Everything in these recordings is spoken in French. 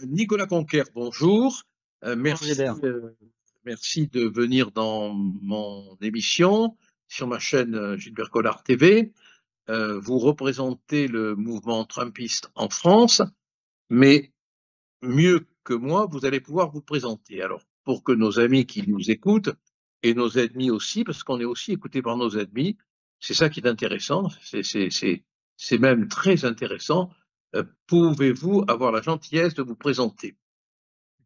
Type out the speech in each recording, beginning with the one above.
Nicolas Conquer, bonjour. Bonjour Gilbert. Merci de venir dans mon émission sur ma chaîne Gilbert Collard TV. Vous représentez le mouvement trumpiste en France, mais mieux que moi, vous allez pouvoir vous présenter. Alors, pour que nos amis qui nous écoutent, et nos ennemis aussi, parce qu'on est aussi écouté par nos ennemis, c'est ça qui est intéressant, c'est même très intéressant. Pouvez-vous avoir la gentillesse de vous présenter?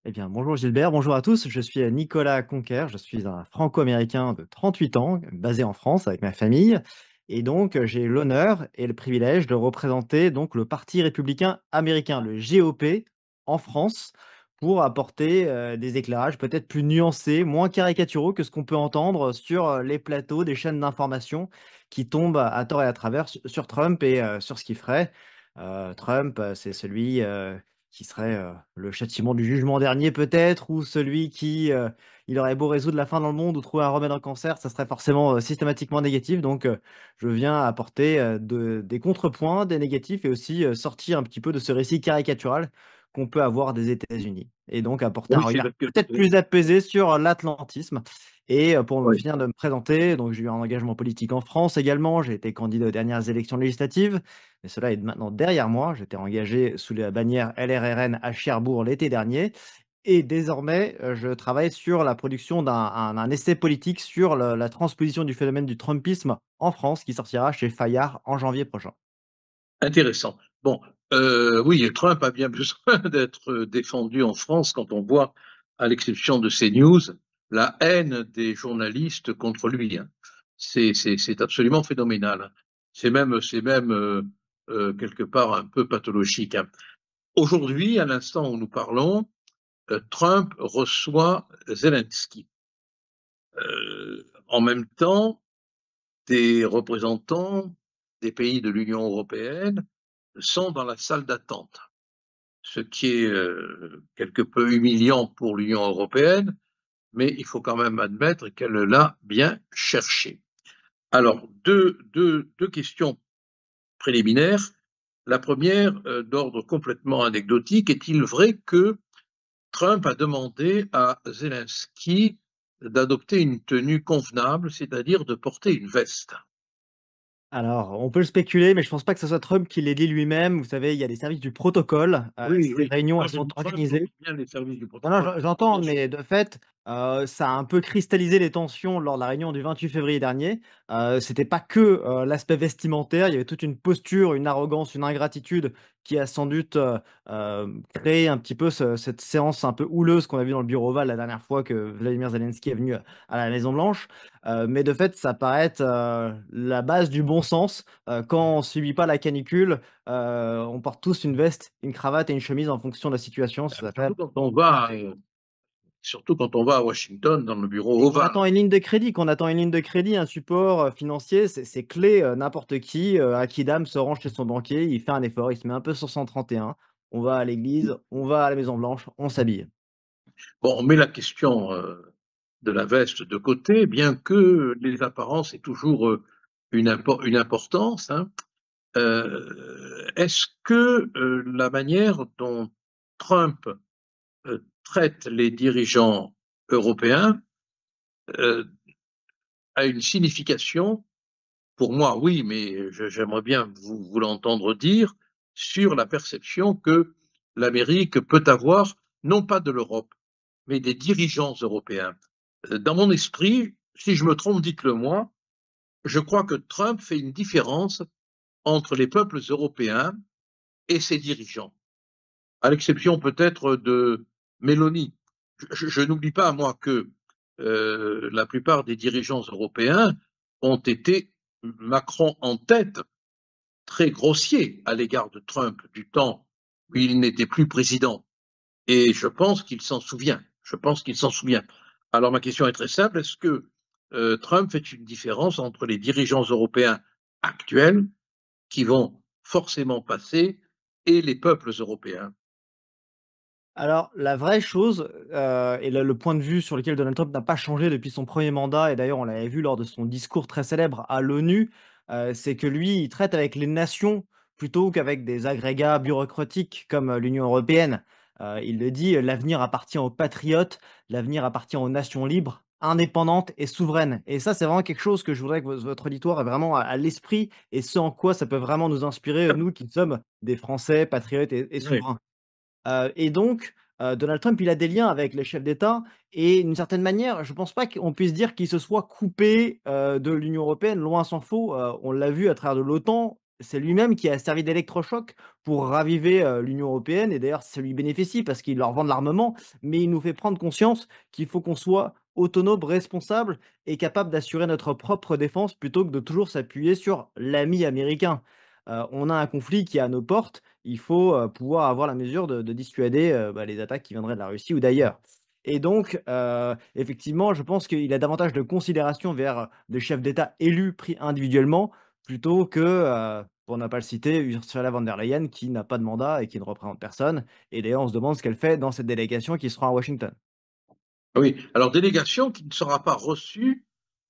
Eh bien, bonjour Gilbert, bonjour à tous. Je suis Nicolas Conquer, je suis un franco-américain de 38 ans, basé en France avec ma famille. Et donc, j'ai l'honneur et le privilège de représenter donc le Parti républicain américain, le GOP, en France, pour apporter des éclairages peut-être plus nuancés, moins caricaturaux que ce qu'on peut entendre sur les plateaux des chaînes d'information qui tombent à tort et à travers sur Trump et sur ce qu'il ferait. Trump, c'est celui qui serait, le châtiment du jugement dernier peut-être, ou celui qui, il aurait beau résoudre la faim dans le monde ou trouver un remède au cancer, ça serait forcément, systématiquement négatif. Donc, je viens apporter, des contrepoints, des négatifs et aussi, sortir un petit peu de ce récit caricatural qu'on peut avoir des États-Unis et donc apporter un Oui, c'est regard vrai que peut-être plus apaisé sur l'atlantisme. Et pour me oui, finir de me présenter, donc j'ai eu un engagement politique en France également, j'ai été candidat aux dernières élections législatives. Mais cela est maintenant derrière moi. J'étais engagé sous la bannière LRRN à Cherbourg l'été dernier et désormais, je travaille sur la production d'un essai politique sur la transposition du phénomène du trumpisme en France qui sortira chez Fayard en janvier prochain. intéressant. Bon, oui, Trump a bien besoin d'être défendu en France quand on voit, à l'exception de CNews, la haine des journalistes contre lui, hein. C'est absolument phénoménal. C'est même quelque part un peu pathologique, hein. Aujourd'hui, à l'instant où nous parlons, Trump reçoit Zelensky. En même temps, des représentants des pays de l'Union européenne sont dans la salle d'attente, ce qui est quelque peu humiliant pour l'Union européenne, mais il faut quand même admettre qu'elle l'a bien cherché. Alors, deux questions préliminaires. La première, d'ordre complètement anecdotique, est-il vrai que Trump a demandé à Zelensky d'adopter une tenue convenable, c'est-à-dire de porter une veste? Alors, on peut le spéculer, mais je pense pas que ce soit Trump qui l'ait dit lui-même. Vous savez, il y a des services du protocole, Oui, ces oui. réunions, Quand elles je sont dis Trump, organisées. j'entends bien les services du Non, non, protocole, j'entends, bien sûr. mais de fait, ça a un peu cristallisé les tensions lors de la réunion du 28 février dernier. C'était pas que, l'aspect vestimentaire, il y avait toute une posture, une arrogance, une ingratitude qui a sans doute, créé un petit peu cette séance un peu houleuse qu'on a vue dans le bureau ovale la dernière fois que Vladimir Zelensky est venu, à la Maison Blanche. Mais de fait, ça paraît être, la base du bon sens. Quand on subit pas la canicule, on porte tous une veste, une cravate et une chemise en fonction de la situation. Ça s'appelle Surtout quand on va à Washington dans le bureau et qu'on ovale. attend une ligne de crédit, un support, financier, c'est clé, n'importe qui, à qui d'âme se rend chez son banquier, il fait un effort, il se met un peu sur son 31, on va à l'église, on va à la Maison Blanche, on s'habille. Bon, on met la question de la veste de côté, bien que les apparences aient toujours une importance, hein. Est-ce que la manière dont Trump traite les dirigeants européens euh, a une signification? Pour moi, oui, mais j'aimerais bien vous l'entendre dire sur la perception que l'Amérique peut avoir, non pas de l'Europe, mais des dirigeants européens. Dans mon esprit, si je me trompe, dites-le moi, je crois que Trump fait une différence entre les peuples européens et ses dirigeants, à l'exception peut-être de Mélanie. Je n'oublie pas, moi, que la plupart des dirigeants européens ont été, Macron en tête, très grossier à l'égard de Trump du temps où il n'était plus président. Et je pense qu'il s'en souvient. Je pense qu'il s'en souvient. Alors ma question est très simple. Est-ce que Trump fait une différence entre les dirigeants européens actuels qui vont forcément passer et les peuples européens? Alors, la vraie chose, et le point de vue sur lequel Donald Trump n'a pas changé depuis son premier mandat et d'ailleurs on l'avait vu lors de son discours très célèbre à l'ONU, c'est que lui, il traite avec les nations plutôt qu'avec des agrégats bureaucratiques comme, l'Union européenne. Il le dit: «L'avenir appartient aux patriotes, l'avenir appartient aux nations libres, indépendantes et souveraines» et ça, c'est vraiment quelque chose que je voudrais que votre auditoire ait vraiment à l'esprit et ce en quoi ça peut vraiment nous inspirer, nous qui sommes des Français patriotes et Oui, souverains. Et donc, Donald Trump, il a des liens avec les chefs d'État et d'une certaine manière, je pense pas qu'on puisse dire qu'il se soit coupé, de l'Union européenne, loin s'en faut. On l'a vu à travers de l'OTAN, c'est lui-même qui a servi d'électrochoc pour raviver, l'Union européenne et d'ailleurs ça lui bénéficie parce qu'il leur vend de l'armement, mais il nous fait prendre conscience qu'il faut qu'on soit autonome, responsable et capable d'assurer notre propre défense plutôt que de toujours s'appuyer sur l'ami américain. On a un conflit qui est à nos portes, il faut, pouvoir avoir la mesure de dissuader, les attaques qui viendraient de la Russie ou d'ailleurs et donc effectivement, je pense qu'il a davantage de considération vers, des chefs d'État élus, pris individuellement, plutôt que, pour ne pas le citer, Ursula von der Leyen qui n'a pas de mandat et qui ne représente personne et d'ailleurs on se demande ce qu'elle fait dans cette délégation qui sera à Washington. oui. Alors, délégation qui ne sera pas reçue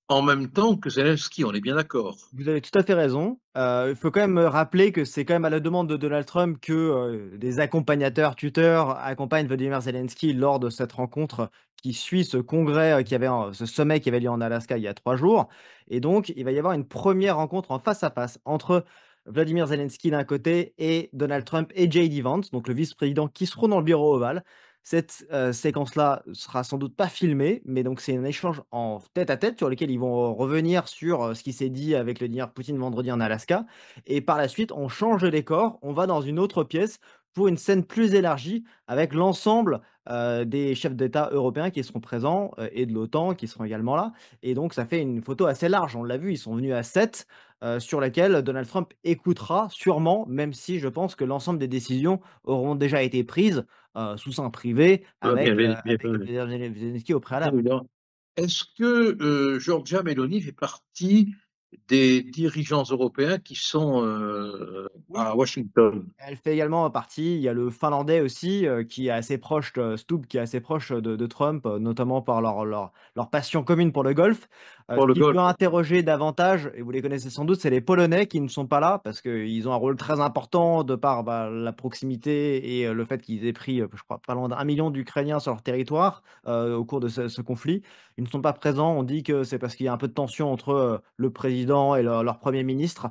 en même temps que Zelensky, on est bien d'accord? Vous avez tout à fait raison. Il faut quand même, rappeler que c'est quand même à la demande de Donald Trump que, des accompagnateurs, tuteurs accompagnent Volodymyr Zelensky lors de cette rencontre qui suit ce congrès, qui avait en ce sommet qui avait lieu en Alaska il y a 3 jours et donc il va y avoir une première rencontre en face à face entre Vladimir Zelensky d'un côté et Donald Trump et JD Vance, donc le vice-président qui seront dans le bureau ovale. Cette, séquence-là sera sans doute pas filmée, mais donc c'est un échange en tête-à-tête sur lequel ils vont revenir sur, ce qui s'est dit avec Vladimir Poutine vendredi en Alaska et par la suite, on change de décor, on va dans une autre pièce pour une scène plus élargie avec l'ensemble, des chefs d'État européens qui seront présents, et de l'OTAN qui seront également là et donc ça fait une photo assez large. On l'a vu, ils sont venus à 7, sur laquelle Donald Trump écoutera sûrement, même si je pense que l'ensemble des décisions auront déjà été prises sous seing privé Bien, avec, bien, bien, avec Vladimir Zelensky au bien préalable. évidemment. Est-ce que Giorgia Meloni fait partie des dirigeants européens qui sont Oui. à Washington? Elle fait également partie, il y a le Finlandais aussi, qui est assez proche de Stubb, qui est assez proche de Trump, notamment par leur passion commune pour le golf. Ce Pour le qui peut Golfe? interroger davantage, et vous les connaissez sans doute, c'est les Polonais qui ne sont pas là, parce qu'ils ont un rôle très important de par, la proximité et le fait qu'ils aient pris, je crois pas loin d'1 million d'Ukrainiens sur leur territoire, au cours de ce conflit. Ils ne sont pas présents, on dit que c'est parce qu'il y a un peu de tension entre, le président et leur 1er ministre.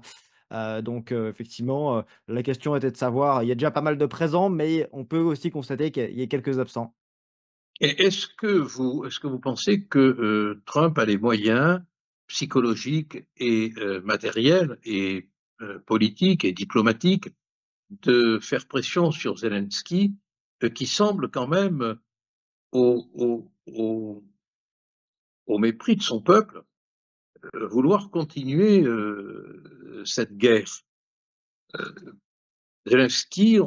Donc effectivement, la question était de savoir il y a déjà pas mal de présents, mais on peut aussi constater qu'il y ait quelques absents. Et est-ce que vous pensez que Trump a les moyens psychologiques et matériels et politiques et diplomatiques de faire pression sur Zelensky, qui semble quand même au au mépris de son peuple, vouloir continuer, cette guerre? Zelensky,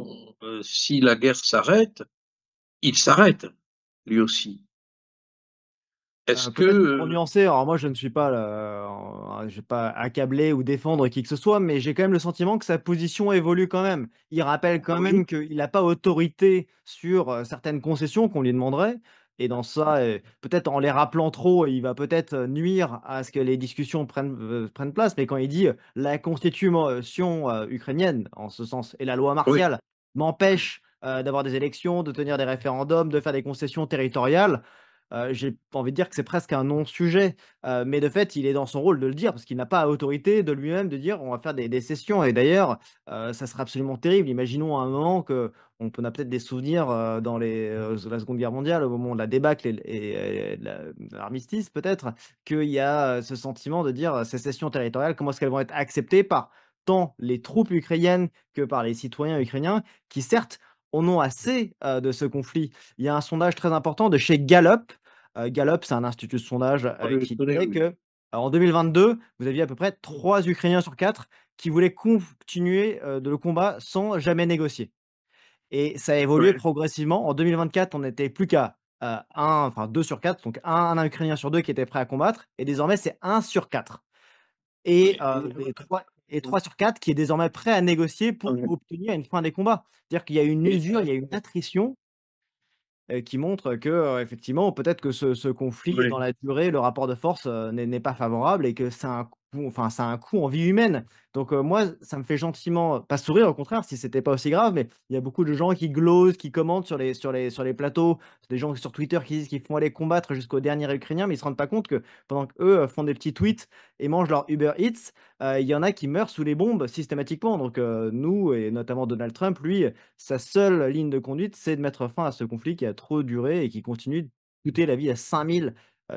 si la guerre s'arrête, il s'arrête, lui aussi. Est-ce que, Peut-être pour nuancer, alors moi je ne suis pas, je vais pas accabler ou défendre qui que ce soit, mais j'ai quand même le sentiment que sa position évolue quand même. Il rappelle quand oui, même qu'il n'a pas autorité sur, certaines concessions qu'on lui demanderait et dans ça, peut-être en les rappelant trop, il va peut-être, nuire à ce que les discussions prennent place, mais quand il dit, «La constitution, ukrainienne», en ce sens et la loi oui, martiale m'empêche, d'avoir des élections, de tenir des référendums, de faire des concessions territoriales. J'ai envie de dire que c'est presque un non-sujet, mais de fait, il est dans son rôle de le dire parce qu'il n'a pas autorité de lui-même de dire: «On va faire des cessions» et d'ailleurs, ça serait absolument terrible. Imaginons à un moment qu'on a peut-être des souvenirs, dans la Seconde Guerre mondiale, au moment de la débâcle et de l'armistice peut-être, qu'il y a, ce sentiment de dire, «Ces cessions territoriales, comment est-ce qu'elles vont être acceptées par tant les troupes ukrainiennes que par les citoyens ukrainiens?» qui certes en ont assez, de ce conflit. Il y a un sondage très important de chez Gallup. Gallup, c'est un institut de sondage, oui, je qui connais, disait oui. que, en 2022, vous aviez à peu près 3 Ukrainiens sur 4 qui voulaient continuer, de le combat sans jamais négocier et ça a évolué Ouais, progressivement. En 2024, on n'était plus qu'à, 1 enfin 2 sur 4, donc un Ukrainien sur 2 qui était prêt à combattre et désormais c'est 1 sur 4 et oui, oui, oui. 3 sur 4 qui est désormais prêt à négocier Ah pour oui. obtenir une fin des combats. C'est-à-dire qu'il y a une Et usure, il y a une attrition qui montre que, effectivement, peut-être que ce conflit oui, dans la durée, le rapport de force, n'est pas favorable et que c'est un enfin, ça a un coût en vie humaine. Donc, moi, ça me fait gentiment pas sourire, au contraire, si c'était pas aussi grave, mais il y a beaucoup de gens qui glosent, qui commentent sur les plateaux, des gens sur Twitter qui disent qu'ils vont aller combattre jusqu'au dernier Ukrainien, mais ils se rendent pas compte que pendant qu'eux, font des petits tweets et mangent leur Uber Eats, il y en a qui meurent sous les bombes systématiquement. Donc, nous et notamment Donald Trump, lui, sa seule ligne de conduite, c'est de mettre fin à ce conflit qui a trop duré et qui continue de coûter la vie à 5 000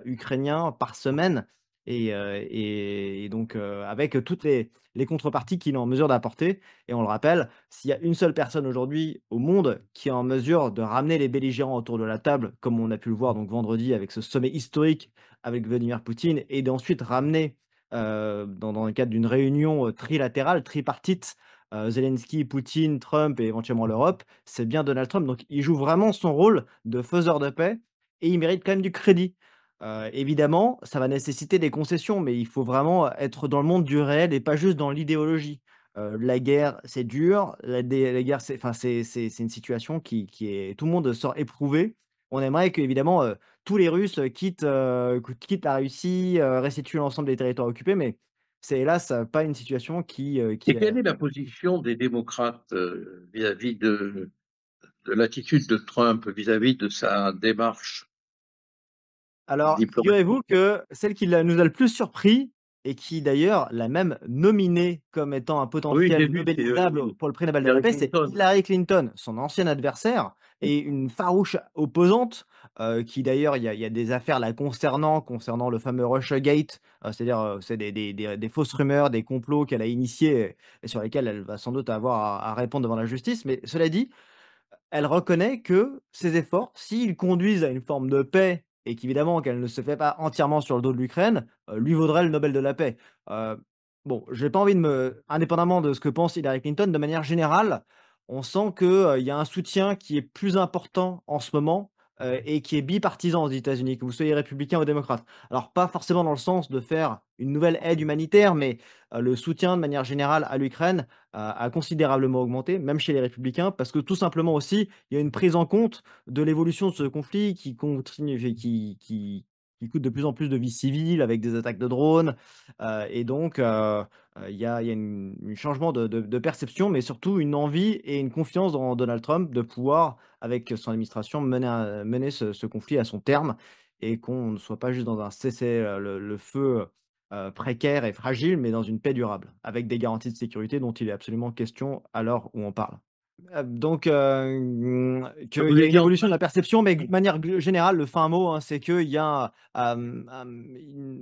Ukrainiens par semaine et donc, avec toutes les contreparties qu'il est en mesure d'apporter et on le rappelle, s'il y a une seule personne aujourd'hui au monde qui est en mesure de ramener les belligérants autour de la table, comme on a pu le voir donc vendredi avec ce sommet historique avec Vladimir Poutine et d'ensuite ramener, dans le cadre d'une réunion, trilatérale, tripartite, Zelensky, Poutine, Trump et éventuellement l'Europe, c'est bien Donald Trump. Donc il joue vraiment son rôle de faiseur de paix et il mérite quand même du crédit. Évidemment, ça va nécessiter des concessions, mais il faut vraiment être dans le monde du réel et pas juste dans l'idéologie. La guerre, c'est dur, la guerre, c'est enfin, c'est une situation qui est tout le monde sort éprouvé. On aimerait qu'évidemment, tous les Russes, quittent la Russie, restituent l'ensemble des territoires occupés, mais c'est hélas, pas une situation qui Et est quelle est la position des démocrates vis-à-vis de l'attitude de Trump, vis-à-vis de sa démarche alors, diplomatique? figurez-vous que celle qui nous a le plus surpris et qui d'ailleurs l'a même nominé comme étant un Oui, j'ai potentiel vu, c'est nobelisable pour le prix Nobel de la Hillary paix, c'est Clinton. Hillary Clinton, son ancienne adversaire et une farouche opposante, qui d'ailleurs il y a des affaires la concernant le fameux Russiagate, c'est-à-dire, c'est des fausses rumeurs, des complots qu'elle a initiés et sur lesquels elle va sans doute avoir à répondre devant la justice. Mais cela dit, elle reconnaît que ses efforts, s'ils conduisent à une forme de paix et qu'évidemment qu'elle ne se fait pas entièrement sur le dos de l'Ukraine, lui vaudrait le Nobel de la paix. Heu, bon, j'ai pas envie de me indépendamment de ce que pense Hillary Clinton, de manière générale, on sent que, il y a un soutien qui est plus important en ce moment, et qui est bipartisan aux États-Unis, que vous soyez républicain ou démocrate. Alors pas forcément dans le sens de faire une nouvelle aide humanitaire, mais, le soutien de manière générale à l'Ukraine a considérablement augmenté, même chez les républicains, parce que tout simplement aussi, il y a une prise en compte de l'évolution de ce conflit qui continue qui coûte de plus en plus de vies civiles avec des attaques de drones, et donc il y a une changement de perception, mais surtout une envie et une confiance dans Donald Trump de pouvoir, avec son administration, mener ce conflit à son terme et qu'on ne soit pas juste dans un cessez le feu précaire et fragile, mais dans une paix durable, avec des garanties de sécurité dont il est absolument question à l'heure où on parle. Donc qu'il Vous y a une étiez en évolution train de la perception, mais de manière générale, le fin mot, hein, c'est qu'il y a,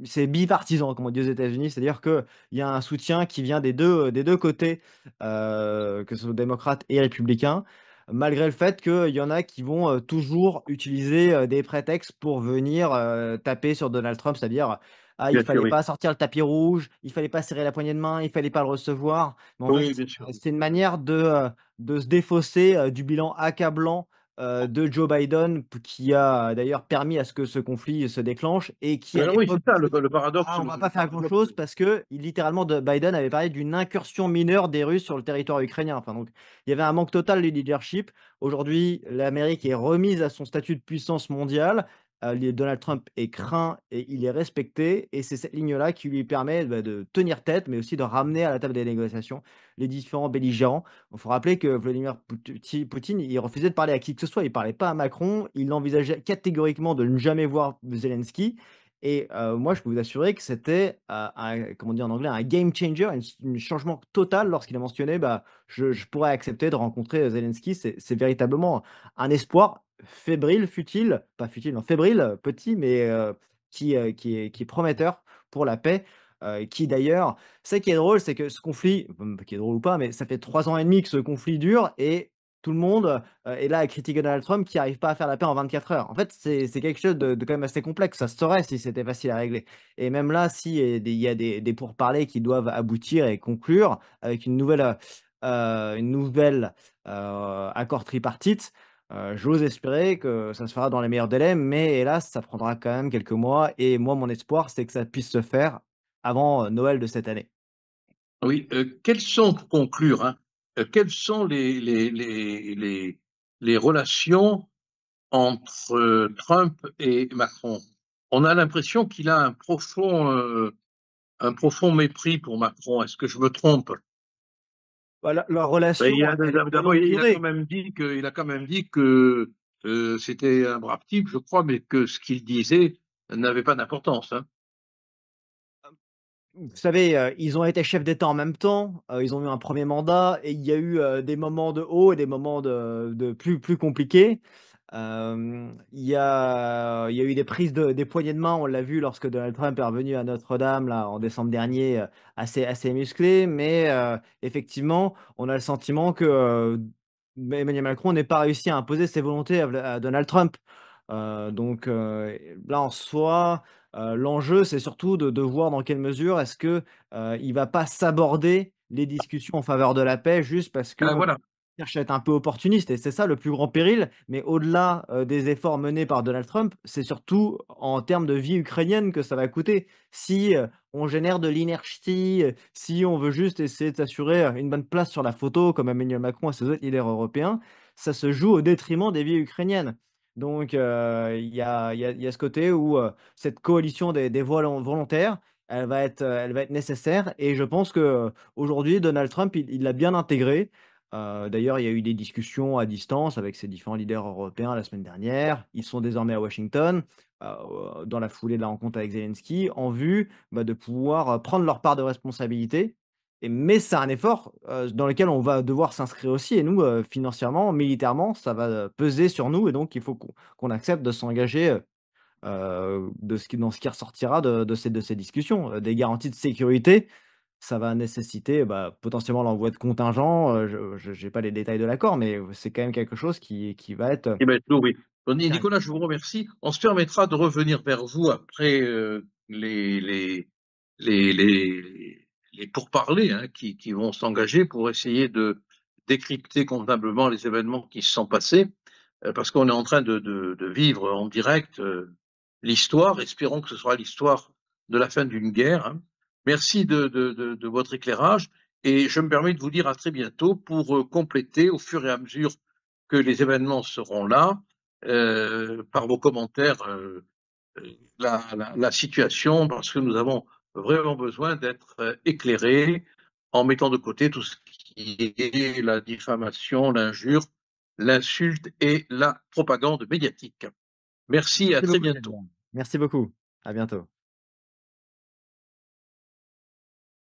c'est bipartisan, comme on dit aux États-Unis. C'est-à-dire qu'il y a un soutien qui vient des deux côtés, que ce soit démocrates et républicains, malgré le fait qu'il y en a qui vont, toujours utiliser, des prétextes pour venir, taper sur Donald Trump. C'est-à-dire: «Ah, il bien sûr, fallait oui. pas sortir le tapis rouge, il fallait pas serrer la poignée de main, il fallait pas le recevoir». Mais en Oui, fait, bien sûr. c'est une manière de se défausser, du bilan accablant, de Joe Biden qui a d'ailleurs permis à ce que ce conflit se déclenche et qui à Alors oui, l'époque c'est ça disait: le paradoxe, «Ah, on va pas faire paradoxe. grand-chose» parce que littéralement de Biden avait parlé d'une incursion mineure des Russes sur le territoire ukrainien. Enfin donc, il y avait un manque total de leadership. Aujourd'hui, l'Amérique est remise à son statut de puissance mondiale. Les Donald Trump est craint et il est respecté et c'est cette ligne-là qui lui permet, bah, de tenir tête, mais aussi de ramener à la table des négociations les différents belligérants. Il faut rappeler que Vladimir Poutine, il refusait de parler à qui que ce soit. Il parlait pas à Macron. Il envisageait catégoriquement de ne jamais voir Zelensky. Et moi, je peux vous assurer que c'était, comment on dit en anglais? Un game changer, un changement total lorsqu'il a mentionné: «Bah, je pourrais accepter de rencontrer, Zelensky». C'est véritablement un espoir fébrile, futile, pas futile, non, fébrile, petit, mais qui est prometteur pour la paix, qui d'ailleurs ça qui est drôle, c'est que ce conflit, qui est drôle ou pas, mais ça fait 3 ans et demi que ce conflit dure et tout le monde, est là à critiquer Donald Trump qui arrive pas à faire la paix en 24 heures. En fait, c'est quelque chose de quand même assez complexe. Ça se saurait si c'était facile à régler et même là, si il y a des pourparlers qui doivent aboutir et conclure avec une nouvelle accord tripartite, j'ose espérer que ça se fera dans les meilleurs délais, mais hélas, ça prendra quand même quelques mois et moi, mon espoir, c'est que ça puisse se faire avant, Noël de cette année. Oui, quelles sont pour conclure, hein, quelles sont les relations entre, Trump et Macron? On a l'impression qu'il a un profond mépris pour Macron. Est-ce que je me trompe? Bah, leur Ben, relation, elle est de d'abord, longue durée. il a quand même dit que c'était un brave type, je crois, mais que ce qu'il disait n'avait pas d'importance, hein. Vous savez, ils ont été chefs d'État en même temps, ils ont eu un premier mandat et il y a eu, des moments de haut et des moments de plus compliqués. Il y a eu des prises des poignées de main, on l'a vu lorsque Donald Trump est revenu à Notre-Dame là en décembre dernier, assez musclé, mais effectivement, on a le sentiment que, Emmanuel Macron n'ait pas réussi à imposer ses volontés à Donald Trump. Donc là en soi, l'enjeu c'est surtout de voir dans quelle mesure est-ce que, il va pas saborder les discussions en faveur de la paix juste parce Ah, que voilà. cherche à être un peu opportuniste et c'est ça le plus grand péril, mais au-delà, des efforts menés par Donald Trump, c'est surtout en termes de vie ukrainienne que ça va coûter. Si, on génère de l'inertie, si on veut juste essayer de s'assurer, une bonne place sur la photo comme Emmanuel Macron et ses autres leaders européens, ça se joue au détriment des vies ukrainiennes. Donc, il y a ce côté où, cette coalition des volontaires, elle va être nécessaire et je pense qu'aujourd'hui Donald Trump, il l'a bien intégré. D'ailleurs, il y a eu des discussions à distance avec ces différents leaders européens la semaine dernière. Ils sont désormais à Washington, dans la foulée de la rencontre avec Zelensky, en vue, bah, de pouvoir, prendre leur part de responsabilité mais c'est un effort, dans lequel on va devoir s'inscrire aussi et nous, financièrement, militairement, ça va, peser sur nous et donc il faut qu'on accepte de s'engager, dans ce qui ressortira de ces discussions, des garanties de sécurité. Ça va nécessiter, bah, potentiellement l'envoi de contingents, je j'ai pas les détails de l'accord, mais c'est quand même quelque chose qui va être, Eh ben, oui. Bon, carré. Nicolas, je vous remercie. On se permettra de revenir vers vous après les, les, les pourparlers, hein, qui vont s'engager pour essayer de décrypter convenablement les événements qui se sont passés, parce qu'on est en train de vivre en direct l'histoire. Espérons que ce sera l'histoire de la fin d'une guerre, hein. Merci de votre éclairage et je me permets de vous dire à très bientôt pour compléter au fur et à mesure que les événements seront là, par vos commentaires, la situation, parce que nous avons vraiment besoin d'être éclairés en mettant de côté tout ce qui est la diffamation, l'injure, l'insulte et la propagande médiatique. Merci, à Merci très beaucoup bientôt. Gilbert. Merci beaucoup. À bientôt.